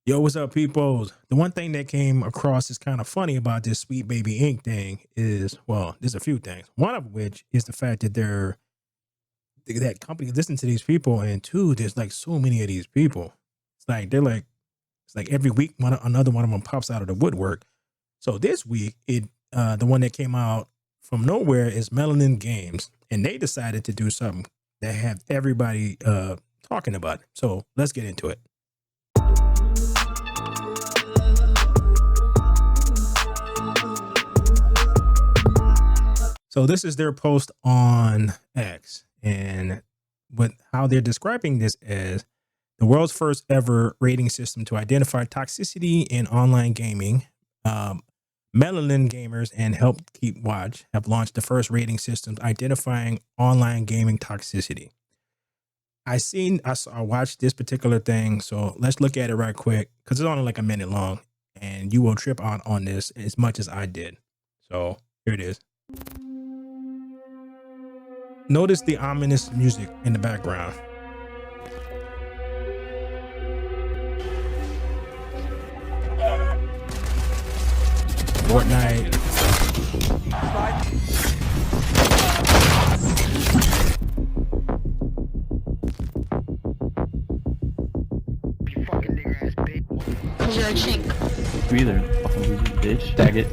Yo, what's up, peoples? The one thing that came across is kind of funny about this Sweet Baby Inc. thing is, well, there's a few things. One of which is the fact that that company listen to these people, and two, there's like so many of these people. It's like every week another one of them pops out of the woodwork. So this week, the one that came out from nowhere is Melanin Games, and they decided to do something that had everybody talking about it. So let's get into it. So this is their post on X, and how they're describing this as the world's first ever rating system to identify toxicity in online gaming. Melanin Gamers and Help Keep Watch have launched the first rating systems identifying online gaming toxicity. I watched this particular thing, so let's look at it right quick because it's only like a minute long, and you will trip on this as much as I did. So here it is. Notice the ominous music in the background. Fortnite. You fucking nigger ass bitch. Cause you're a chink. You either fucking loser, bitch. Tag it.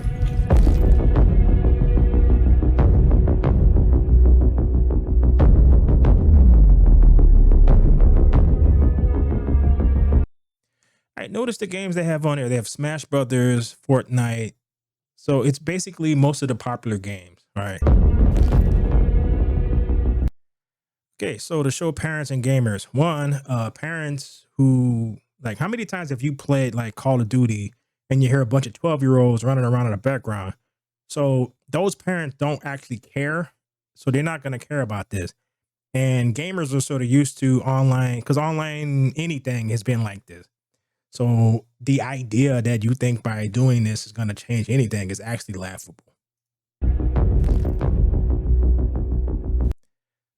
All right, notice the games they have on there. They have Smash Brothers, Fortnite. So it's basically most of the popular games. All right. Okay, so to show parents and gamers, one, parents who, like, how many times have you played like Call of Duty and you hear a bunch of 12-year-olds running around in the background? So those parents don't actually care. So they're not going to care about this. And gamers are sort of used to online, because online anything has been like this. So the idea that you think by doing this is going to change anything is actually laughable.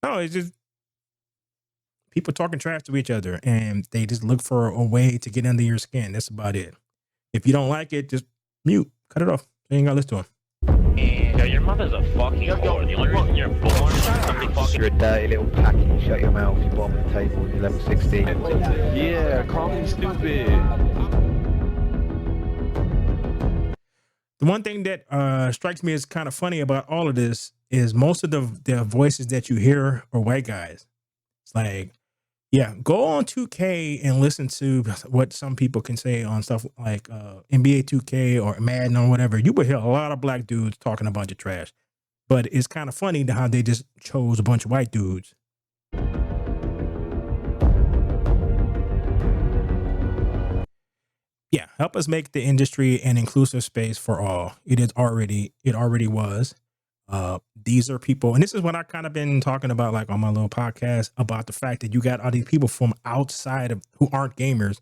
No, it's just people talking trash to each other, and they just look for a way to get under your skin. That's about it. If you don't like it, just mute, cut it off. You ain't got to listen to them. Yeah, your mother's a fucking whore. The only reason you're born is somebody fucking... You're a dirty little packy. Shut your mouth. You bottom of the table. You're level 16. Yeah, call me stupid. The one thing that strikes me as kind of funny about all of this is most of the voices that you hear are white guys. It's like, yeah, go on 2K and listen to what some people can say on stuff like NBA 2K or Madden or whatever. You will hear a lot of black dudes talking a bunch of trash. But it's kind of funny how they just chose a bunch of white dudes. Yeah, help us make the industry an inclusive space for all. It already was. These are people, and this is what I kind of been talking about, like on my little podcast, about the fact that you got all these people from outside of who aren't gamers,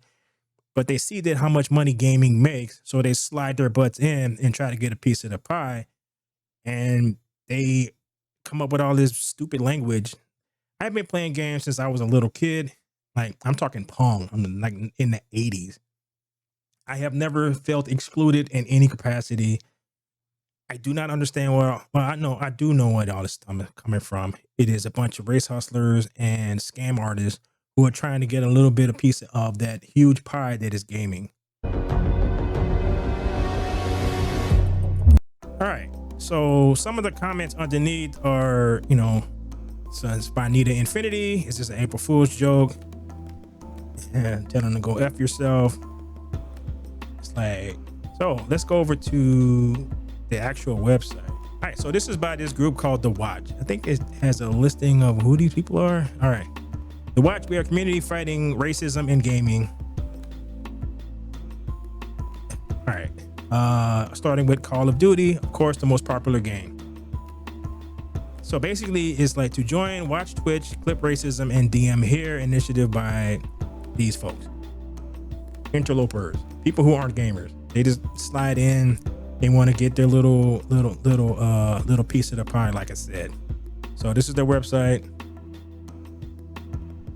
but they see that how much money gaming makes, so they slide their butts in and try to get a piece of the pie, and they come up with all this stupid language. I've been playing games since I was a little kid. Like, I'm talking Pong. I'm like in the 80s. I have never felt excluded in any capacity. I do not understand I do know what all this is coming from. It is a bunch of race hustlers and scam artists who are trying to get a little bit of piece of that huge pie that is gaming. All right. So some of the comments underneath are, so it's by Nita Infinity. It's just an April Fool's joke. And tell them to go F yourself. It's like, so let's go over to the actual website. All right, so this is by this group called The Watch. I think it has a listing of who these people are. All right. The Watch, we are a community fighting racism in gaming. All right. Starting with Call of Duty, of course, the most popular game. So basically, it's like to join, watch Twitch, clip racism, and DM here initiative by these folks. Interlopers, people who aren't gamers. They just slide in. They want to get their little piece of the pie, like I said. So this is their website.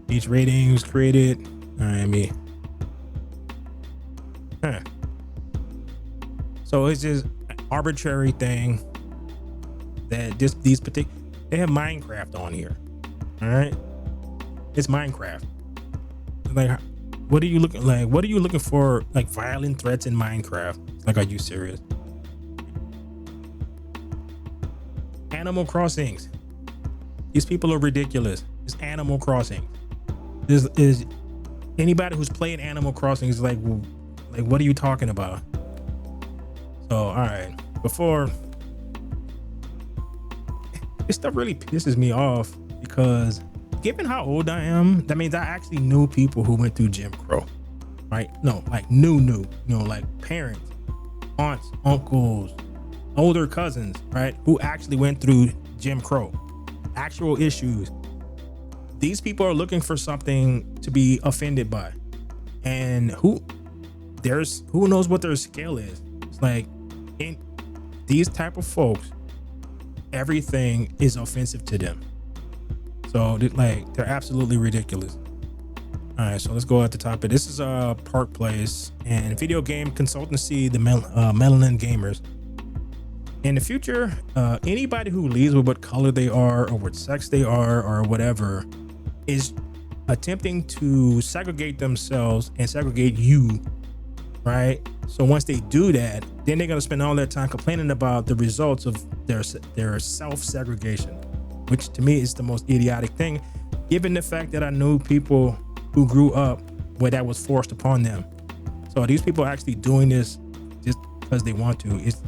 Each rating was created. All right, Huh. So it's just an arbitrary thing that these particular, they have Minecraft on here. All right, it's Minecraft. Like, what are you looking like? What are you looking for? Like violent threats in Minecraft? Like, are you serious? Animal Crossings. These people are ridiculous. It's Animal Crossing. Is anybody who's playing Animal Crossing is like, what are you talking about? So, all right. Before, this stuff really pisses me off because given how old I am, that means I actually knew people who went through Jim Crow, right? No, like knew, you know, like parents, aunts, uncles, older cousins, right? Who actually went through Jim Crow, actual issues. These people are looking for something to be offended by, and who knows what their scale is. It's like, in these type of folks, everything is offensive to them. So like, they're absolutely ridiculous. All right, so let's go at the top of this. Is Park Place and video game consultancy, the Melanin Gamers. In the future, anybody who leads with what color they are or what sex they are or whatever is attempting to segregate themselves and segregate you, right? So once they do that, then they're gonna spend all their time complaining about the results of their self-segregation, which to me is the most idiotic thing, given the fact that I knew people who grew up where that was forced upon them. So these people are actually doing this just because they want to. It's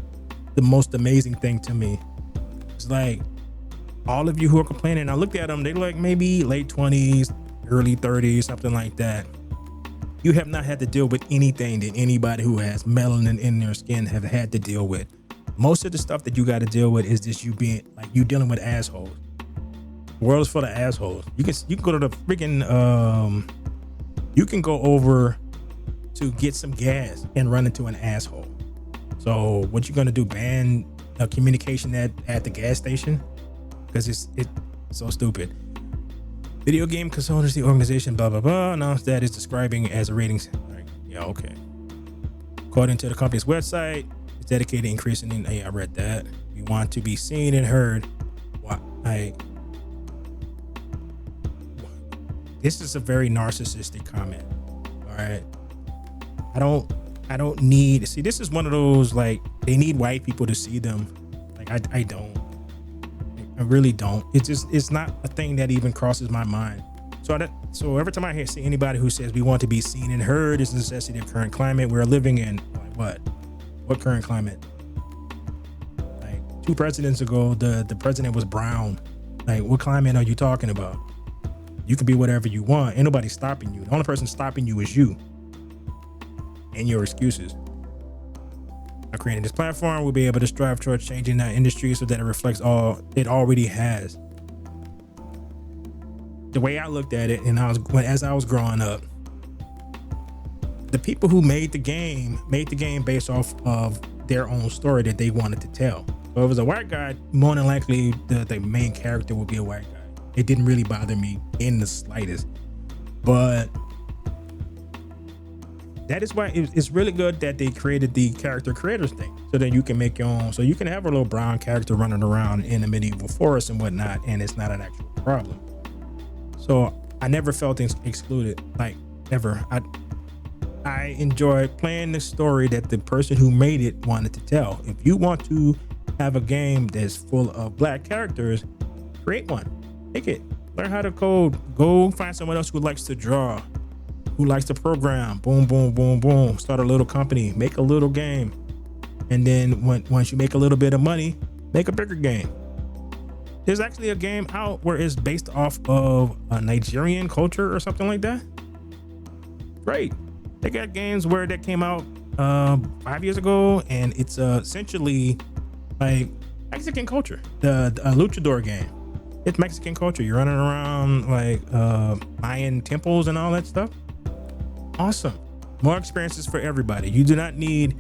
the most amazing thing to me. It's like, all of you who are complaining, I looked at them, they're like maybe late 20s, early 30s, something like that. You have not had to deal with anything that anybody who has melanin in their skin have had to deal with. Most of the stuff that you got to deal with is just you dealing with assholes. The world is full of assholes. You can go to the freaking you can go over to get some gas and run into an asshole. So what you gonna do? Ban communication at the gas station? Because it's so stupid. Video game consultancy organization blah blah blah announced that it's describing as a ratings. Right. Yeah, okay. According to the company's website, it's dedicated to increasing in. Hey, I read that. We want to be seen and heard. This is a very narcissistic comment. All right. I don't need. See, this is one of those, like, they need white people to see them. Like, I don't. I really don't. It's not a thing that even crosses my mind. So every time I see anybody who says we want to be seen and heard, is a necessity of current climate we're living in. Like, what current climate? Like 2 presidents ago, the president was brown. Like, what climate are you talking about? You can be whatever you want. Ain't nobody stopping you. The only person stopping you is you and your excuses. By creating this platform, we'll be able to strive towards changing that industry so that it reflects all it already has. The way I looked at it, and as I was growing up, the people who made the game based off of their own story that they wanted to tell. So if it was a white guy, more than likely the main character would be a white guy. It didn't really bother me in the slightest. But that is why it's really good that they created the character creators thing, so that you can make your own. So you can have a little brown character running around in the medieval forest and whatnot, and it's not an actual problem. So I never felt excluded, like, ever. I enjoyed playing the story that the person who made it wanted to tell. If you want to have a game that's full of black characters, create one. Make it. Learn how to code. Go find someone else who likes to draw, who likes to program. Boom, boom, boom, boom. Start a little company. Make a little game. And then once you make a little bit of money, make a bigger game. There's actually a game out where it's based off of a Nigerian culture or something like that. Great. They got games where that came out 5 years ago, and it's essentially like Mexican culture. The luchador game. It's Mexican culture. You're running around like Mayan temples and all that stuff. Awesome. More experiences for everybody. You do not need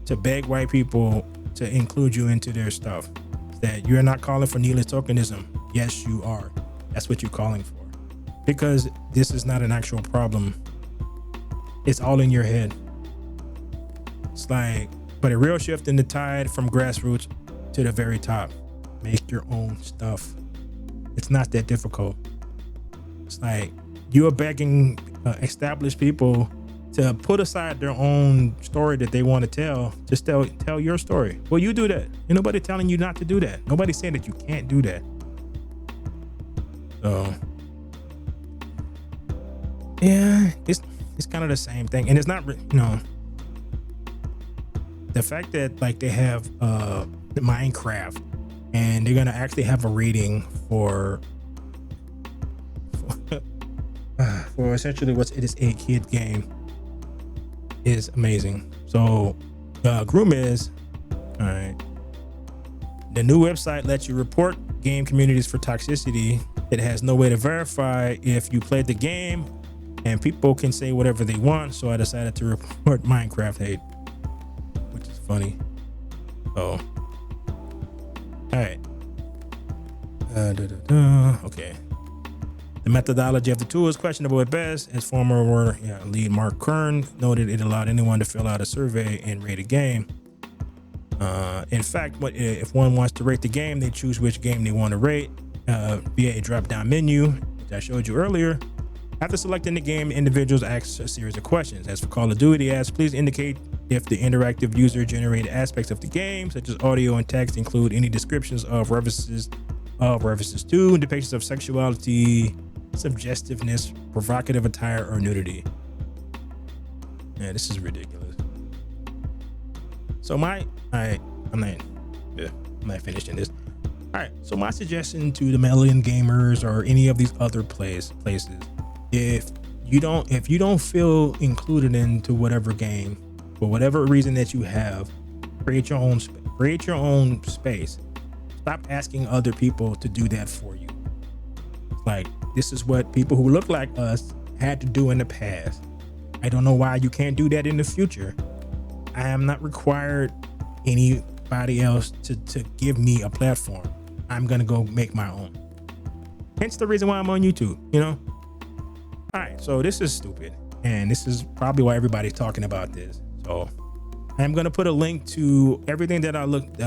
to beg white people to include you into their stuff. That you're not calling for needless tokenism. Yes, you are. That's what you're calling for. Because this is not an actual problem. It's all in your head. It's like, but a real shift in the tide from grassroots to the very top. Make your own stuff. It's not that difficult. It's like you're begging established people to put aside their own story that they want to tell. Just tell your story. Well, you do that. Ain't nobody telling you not to do that. Nobody's saying that you can't do that. So yeah, it's kind of the same thing, and it's not, the fact that like they have Minecraft and they're gonna actually have a rating for essentially what it is, a kid game, is amazing. So Groom is all right. The new website lets you report game communities for toxicity. It has no way to verify if you played the game, and people can say whatever they want. So I decided to report Minecraft hate, which is funny. Oh, all right. Okay. The methodology of the tool is questionable at best. As former lead Mark Kern noted, it allowed anyone to fill out a survey and rate a game. In fact, if one wants to rate the game, they choose which game they want to rate via a drop-down menu, which I showed you earlier. After selecting the game, individuals ask a series of questions. As for Call of Duty, asks, please indicate if the interactive user-generated aspects of the game, such as audio and text, include any descriptions of references to, depictions of sexuality, suggestiveness, provocative attire, or nudity. Yeah, this is ridiculous. So I'm not finishing this. All right, so my suggestion to the Melanin gamers or any of these other places, if you don't feel included into whatever game, for whatever reason that you have, create your own space. Stop asking other people to do that for you. Like, this is what people who look like us had to do in the past. I don't know why you can't do that in the future. I am not required anybody else to give me a platform. I'm gonna go make my own. Hence the reason why I'm on YouTube, All right, so this is stupid, and this is probably why everybody's talking about this. So I'm gonna put a link to everything that I looked,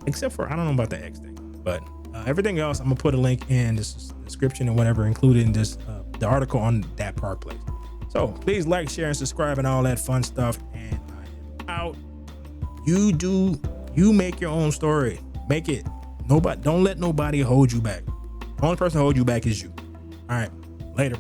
except for, I don't know about the X thing, but everything else, I'm gonna put a link in this description and whatever, including this the article on that Park Place. So please like, share, and subscribe and all that fun stuff. And I am out. You make your own story. Make it. Don't let nobody hold you back. The only person hold you back is you. All right, later.